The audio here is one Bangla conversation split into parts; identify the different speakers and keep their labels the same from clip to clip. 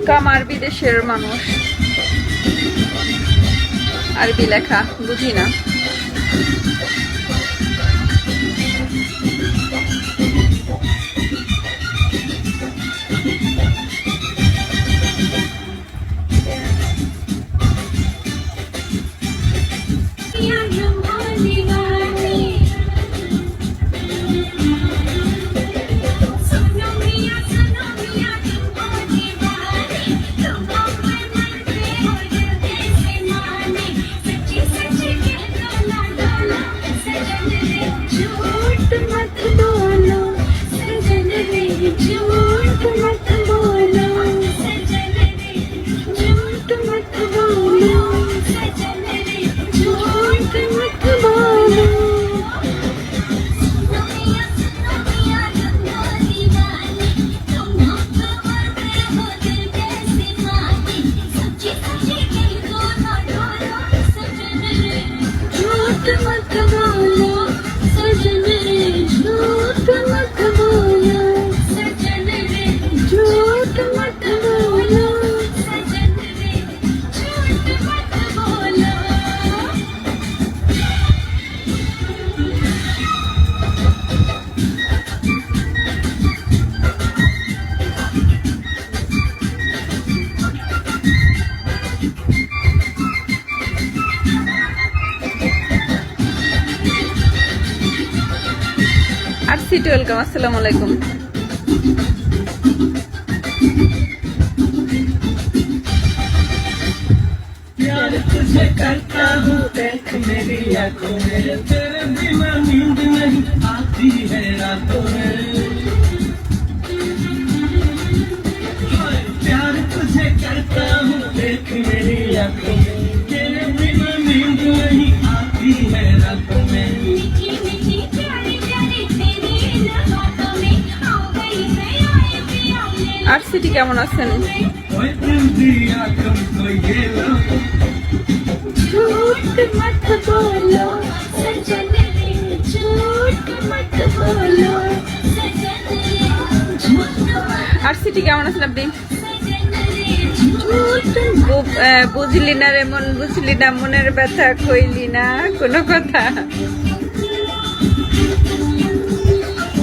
Speaker 1: ওয়েলকাম আরবি দেশের মানুষ। আরবি লেখা বুঝি না। আরসিটি ওয়েলকাম, আসসালামু আলাইকুম।
Speaker 2: प्यार तुझे करता हूँ देख मेरी आंखों में, तेरे बिना नींद नहीं आती है रातों में। प्यार तुझे करता हूँ देख मेरी आंखों में, तेरे बिना नींद नहीं आती है रातों में।
Speaker 1: আরসিটি কেমন আছেন? আরসিটি কেমন আছেন আপনি? বুঝলি না রে মন, বুঝলি না মনের ব্যথা, কইলি না কোনো কথা।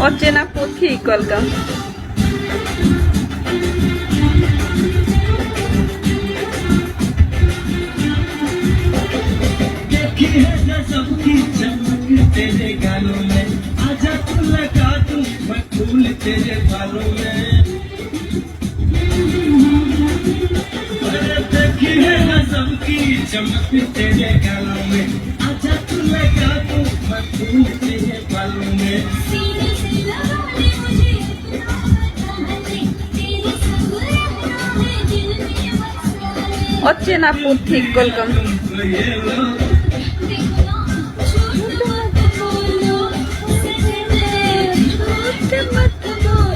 Speaker 1: অচেনা পথিক ওয়েলকাম।
Speaker 2: सबकी चमक तेरे गालों में, आजा तू लगा दूं मैं फूल तेरे बालों में। देखी है ना सबकी चमक तेरे गालों में, आजा तू लगा दूं मैं फूल तेरे बालों में।
Speaker 1: অচেনা পথিক ওয়েলকাম।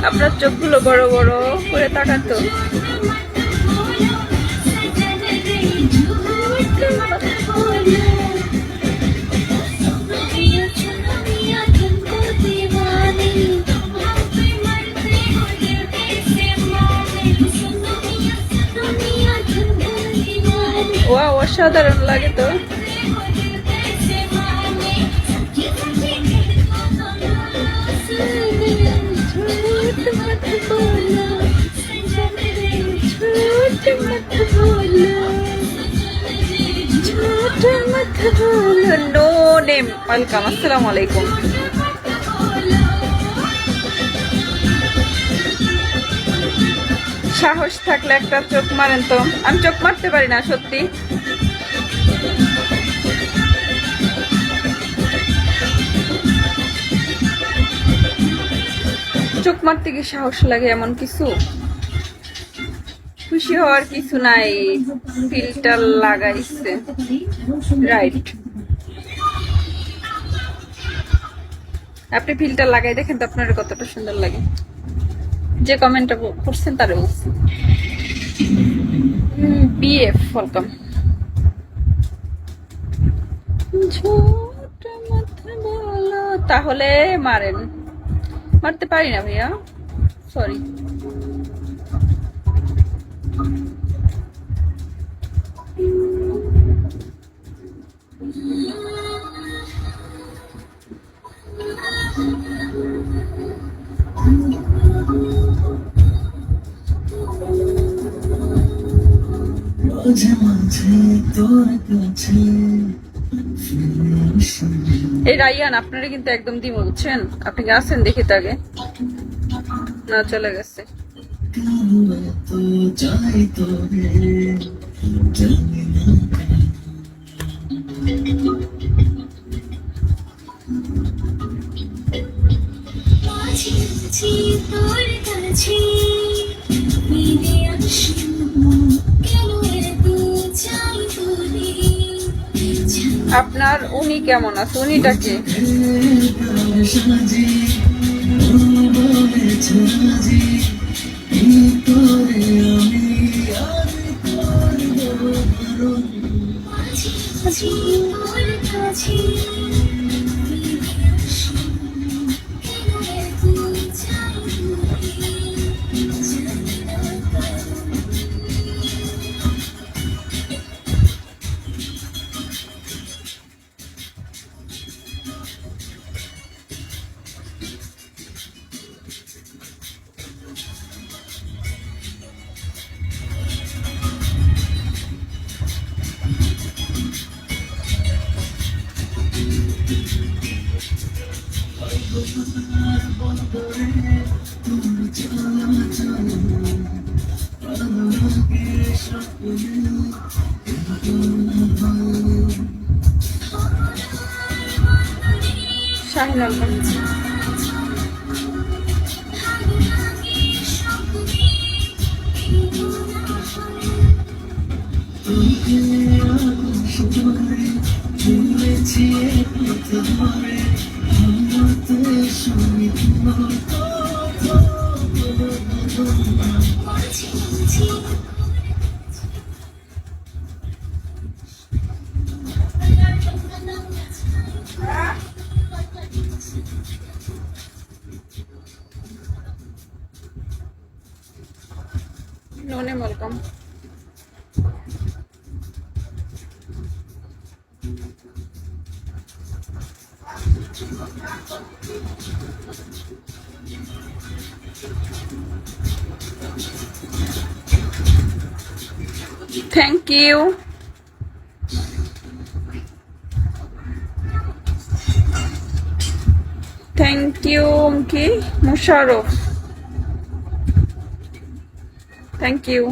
Speaker 1: আপনার চোখগুলো বড় বড় করে তাকাতো। ওয়া অসাধারণ লাগে তো। নো নেম ওয়েলকাম, আসসালামু আলাইকুম। সাহস থাকলে একটা চোখ মারেন তো। আমি চোখ মারতে পারি না সত্যি। চোখ মারতে গিয়ে সাহস লাগে এমন কিছু? খুশি হওয়ার কিছু নাই, ফিল্টার লাগাইছে রাইট। আপনি ফিল্টার লাগাই দেখেন তো আপনার কতটা সুন্দর লাগে। যে কমেন্টটা করছেন তারে বলছি। BF welcome. তাহলে মারেন। মারতে পারি না ভাইয়া, সরি।
Speaker 2: মাঝে মাঝে তোর কাছে ফিরে আসি
Speaker 1: এই রাইয়ান আপনারা কিন্তু একদম দিমু বুঝছেন, আপনি কি আছেন দেখি তো আগে, না চলে গেছে।
Speaker 2: কেন এত চাই তোরে জানি না
Speaker 3: মাঝে মাঝে তোর কাছে ফিরে আসি, কেন এত চাই তোরে জানি
Speaker 1: আপনার উনি কেমন আছে, উনিটাকে
Speaker 2: সাজি বলেছে রাজি তোরে আমি আর করব বারণ
Speaker 3: মাঝে মাঝে তোর কাছে ফিরে আসি, কেন এত চাই তোরে জানি না কারণ।
Speaker 1: শাহিনুল খান।
Speaker 3: মাঝে মাঝে
Speaker 1: নোনে welcome. Thank you. Thank you কি মুশারফ, থ্যাংক ইউ।